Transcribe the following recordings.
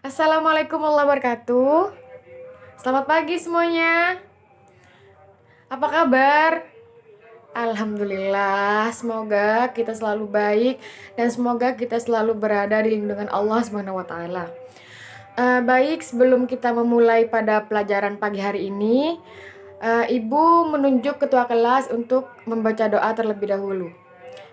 Assalamualaikum warahmatullahi wabarakatuh. Selamat pagi semuanya. Apa kabar? Alhamdulillah, semoga kita selalu baik dan semoga kita selalu berada di lindungan Allah Subhanahu wa taala. Baik, sebelum kita memulai pada pelajaran pagi hari ini, Ibu menunjuk ketua kelas untuk membaca doa terlebih dahulu.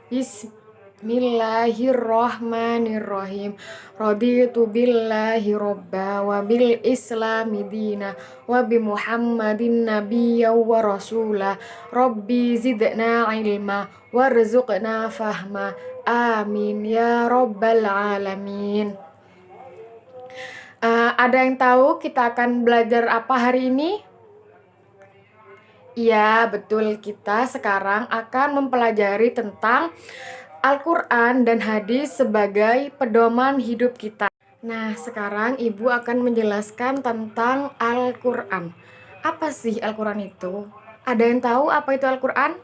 Bismillahirrohmanirrohim. Raditu billahi robba wa bil islami dina wa bi muhammadin nabiyya wa rasula. Rabbi zidna ilma warzuqna fahma. Amin ya rabbal alamin. Ada yang tahu kita akan belajar apa hari ini? Iya, betul. Kita sekarang akan mempelajari tentang Al-Quran dan hadis sebagai pedoman hidup kita. Nah, sekarang Ibu akan menjelaskan tentang Al-Quran. Apa sih Al-Quran itu? Ada yang tahu apa itu Al-Quran?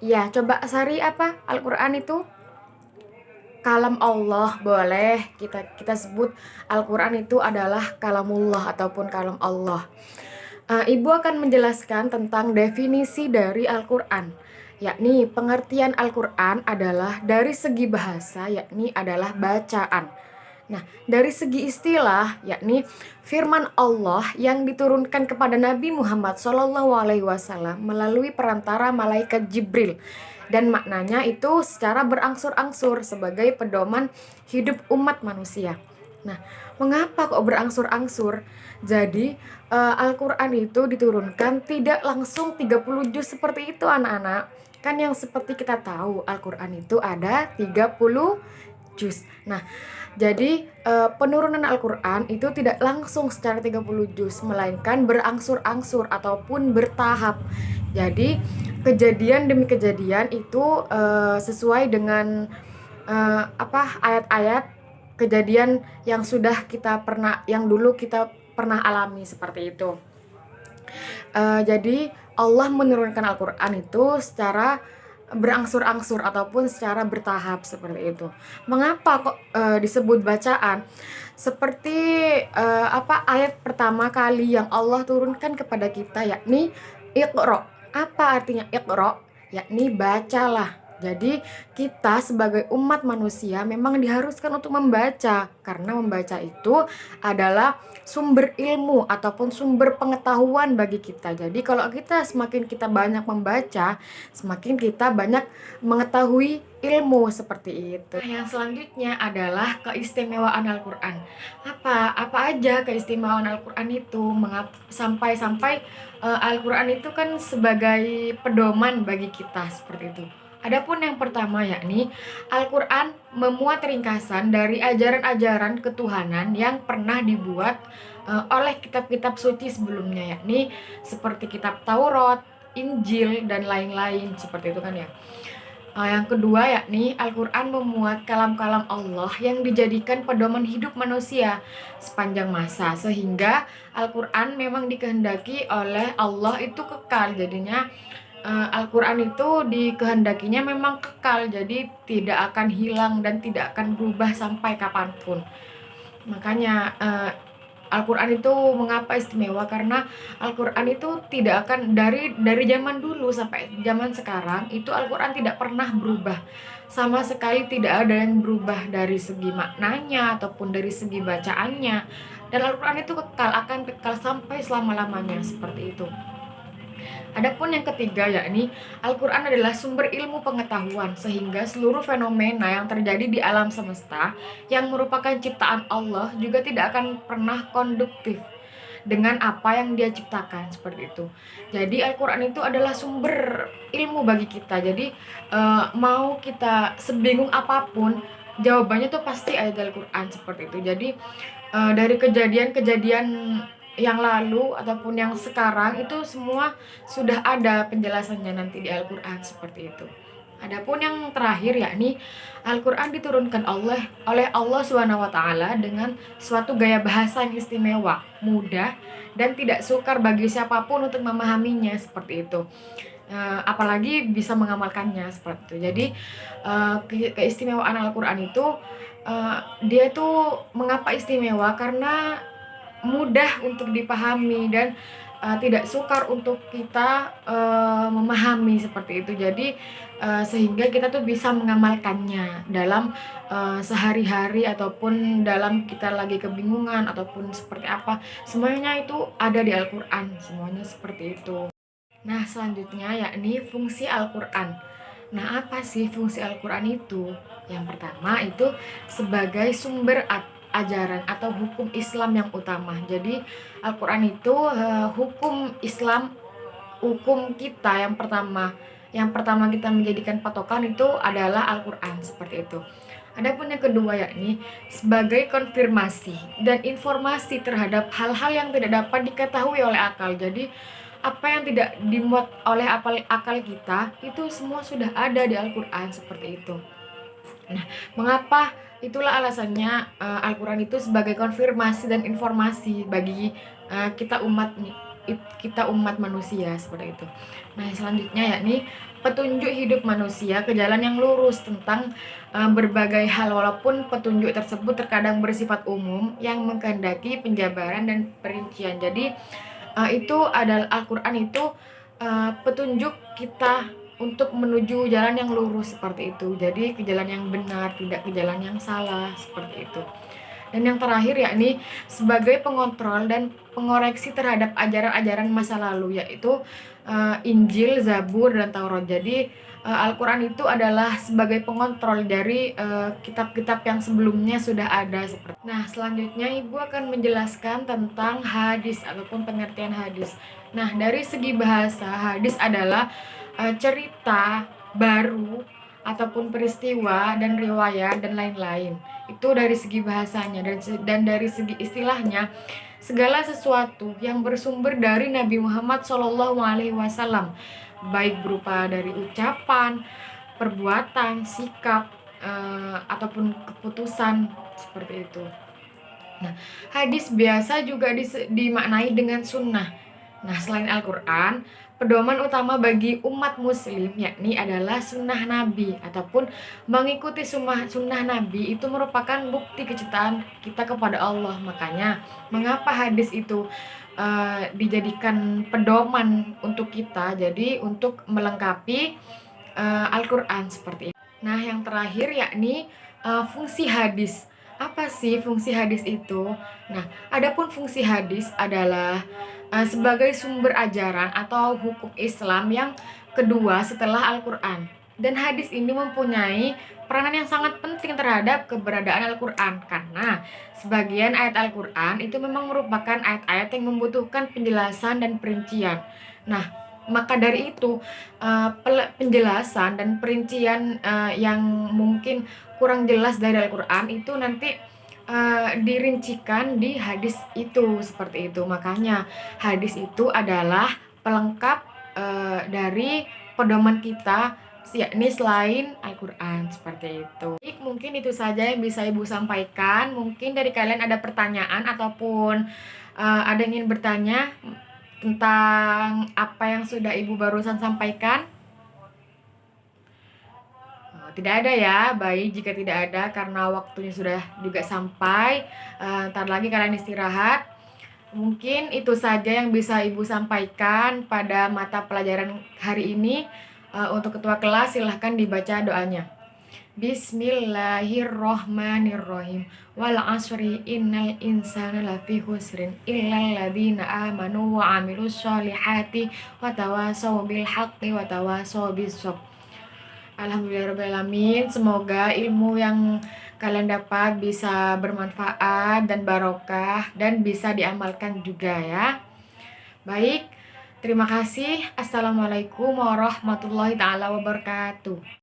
Iya, coba Sari, apa Al-Quran itu? Kalam Allah, boleh kita sebut Al-Quran itu adalah kalamullah ataupun kalam Allah. Ibu akan menjelaskan tentang definisi dari Al-Quran, yakni pengertian Al-Quran adalah dari segi bahasa, yakni adalah bacaan. Nah, dari segi istilah, yakni firman Allah yang diturunkan kepada Nabi Muhammad SAW melalui perantara malaikat Jibril, dan maknanya itu secara berangsur-angsur sebagai pedoman hidup umat manusia. Nah, mengapa kok berangsur-angsur? Jadi, Al-Quran itu diturunkan tidak langsung 30 juz seperti itu anak-anak. Kan yang seperti kita tahu Al-Quran itu ada 30 juz. Nah, jadi penurunan Al-Quran itu tidak langsung secara 30 juz, melainkan berangsur-angsur ataupun bertahap. Jadi, kejadian demi kejadian itu sesuai dengan ayat-ayat kejadian yang dulu kita pernah alami seperti itu. Jadi Allah menurunkan Al-Quran itu secara berangsur-angsur ataupun secara bertahap seperti itu. Mengapa kok disebut bacaan? Seperti ayat pertama kali yang Allah turunkan kepada kita, yakni Iqra. Apa artinya Iqra? Yakni bacalah. Jadi kita sebagai umat manusia memang diharuskan untuk membaca, karena membaca itu adalah sumber ilmu ataupun sumber pengetahuan bagi kita. Jadi kalau semakin kita banyak membaca, semakin kita banyak mengetahui ilmu seperti itu. Yang selanjutnya adalah keistimewaan Al-Quran. Apa aja keistimewaan Al-Quran itu? Sampai Al-Quran itu kan sebagai pedoman bagi kita seperti itu. Adapun yang pertama, yakni Al-Quran memuat ringkasan dari ajaran-ajaran ketuhanan yang pernah dibuat oleh kitab-kitab suci sebelumnya, yakni seperti kitab Taurat, Injil, dan lain-lain seperti itu kan ya. Yang kedua, yakni Al-Quran memuat kalam-kalam Allah yang dijadikan pedoman hidup manusia sepanjang masa, sehingga Al-Quran memang dikehendaki oleh Allah itu kekal. Jadinya Al-Quran itu dikehendakinya memang kekal, jadi tidak akan hilang dan tidak akan berubah sampai kapanpun. Makanya Al-Quran itu mengapa istimewa? Karena Al-Quran itu tidak akan dari zaman dulu sampai zaman sekarang itu Al-Quran tidak pernah berubah. Sama sekali tidak ada yang berubah dari segi maknanya ataupun dari segi bacaannya. Dan Al-Quran itu akan kekal sampai selama-lamanya seperti itu. Adapun yang ketiga, yakni Al-Quran adalah sumber ilmu pengetahuan, sehingga seluruh fenomena yang terjadi di alam semesta yang merupakan ciptaan Allah juga tidak akan pernah konduktif dengan apa yang dia ciptakan seperti itu. Jadi Al-Quran itu adalah sumber ilmu bagi kita. Jadi mau kita sebingung apapun, jawabannya tuh pasti ada di Al-Quran seperti itu. Jadi dari kejadian-kejadian yang lalu ataupun yang sekarang itu semua sudah ada penjelasannya nanti di Al-Quran seperti itu. Adapun yang terakhir, yakni Al-Quran diturunkan oleh Allah SWT dengan suatu gaya bahasa yang istimewa, mudah, dan tidak sukar bagi siapapun untuk memahaminya seperti itu. Apalagi bisa mengamalkannya seperti itu. Jadi keistimewaan Al-Quran itu dia tuh mengapa istimewa, karena mudah untuk dipahami dan tidak sukar untuk kita memahami seperti itu. Jadi sehingga kita tuh bisa mengamalkannya dalam sehari-hari ataupun dalam kita lagi kebingungan ataupun seperti apa, semuanya itu ada di Al-Qur'an, semuanya seperti itu. Nah, selanjutnya yakni fungsi Al-Qur'an. Nah, apa sih fungsi Al-Qur'an itu? Yang pertama itu sebagai sumber ajaran atau hukum Islam yang utama. Jadi Al-Qur'an itu hukum Islam, hukum kita yang pertama kita menjadikan patokan itu adalah Al-Qur'an, seperti itu. Adapun yang kedua yakni sebagai konfirmasi dan informasi terhadap hal-hal yang tidak dapat diketahui oleh akal. Jadi apa yang tidak dimuat oleh akal kita itu semua sudah ada di Al-Qur'an, seperti itu. Nah, mengapa? Itulah alasannya Al-Qur'an itu sebagai konfirmasi dan informasi bagi kita umat manusia, seperti itu. Nah, selanjutnya yakni petunjuk hidup manusia ke jalan yang lurus tentang berbagai hal, walaupun petunjuk tersebut terkadang bersifat umum yang mengkehendaki penjabaran dan perincian. Jadi itu adalah Al-Qur'an itu petunjuk kita untuk menuju jalan yang lurus, seperti itu. Jadi ke jalan yang benar, tidak ke jalan yang salah, seperti itu. Dan yang terakhir yakni sebagai pengontrol dan pengoreksi terhadap ajaran-ajaran masa lalu, yaitu Injil, Zabur, dan Taurat. Jadi Al-Qur'an itu adalah sebagai pengontrol dari kitab-kitab yang sebelumnya sudah ada, seperti. Nah, selanjutnya Ibu akan menjelaskan tentang hadis ataupun pengertian hadis. Nah, dari segi bahasa, hadis adalah cerita baru ataupun peristiwa dan riwayat dan lain-lain. Itu dari segi bahasanya, dan dari segi istilahnya, segala sesuatu yang bersumber dari Nabi Muhammad SAW, baik berupa dari ucapan, perbuatan, sikap, ataupun keputusan, seperti itu. Nah, hadis biasa juga dimaknai dengan sunnah. Nah, selain Al-Qur'an, pedoman utama bagi umat muslim yakni adalah sunnah Nabi, ataupun mengikuti sunnah Nabi itu merupakan bukti kecintaan kita kepada Allah. Makanya mengapa hadis itu dijadikan pedoman untuk kita, jadi untuk melengkapi Al-Qur'an, seperti itu. Nah, yang terakhir yakni fungsi hadis. Apa sih fungsi hadis itu? Nah, adapun fungsi hadis adalah sebagai sumber ajaran atau hukum Islam yang kedua setelah Al-Qur'an. Dan hadis ini mempunyai peranan yang sangat penting terhadap keberadaan Al-Qur'an, karena sebagian ayat Al-Qur'an itu memang merupakan ayat-ayat yang membutuhkan penjelasan dan perincian. Nah, maka dari itu penjelasan dan perincian yang mungkin kurang jelas dari Al-Qur'an itu nanti dirincikan di hadis itu, seperti itu. Makanya hadis itu adalah pelengkap dari pedoman kita, yakni selain Al-Qur'an, seperti itu. Mungkin itu saja yang bisa Ibu sampaikan. Mungkin dari kalian ada pertanyaan ataupun ada yang ingin bertanya tentang apa yang sudah Ibu barusan sampaikan. Tidak ada ya, baik jika tidak ada karena waktunya sudah juga sampai. Ntar lagi kalian istirahat. Mungkin itu saja yang bisa Ibu sampaikan pada mata pelajaran hari ini. Untuk ketua kelas silahkan dibaca doanya. Bismillahirrohmanirrohim. Wal asri innal insana lafi husrin illal ladzina amanu wa amilus sholihati wa tawasaw bil haqqi wa tawasaw bis sabr. Alhamdulillahirrahmanirrahim. Semoga ilmu yang kalian dapat bisa bermanfaat dan barokah dan bisa diamalkan juga ya. Baik, terima kasih. Assalamualaikum warahmatullahi taala wabarakatuh.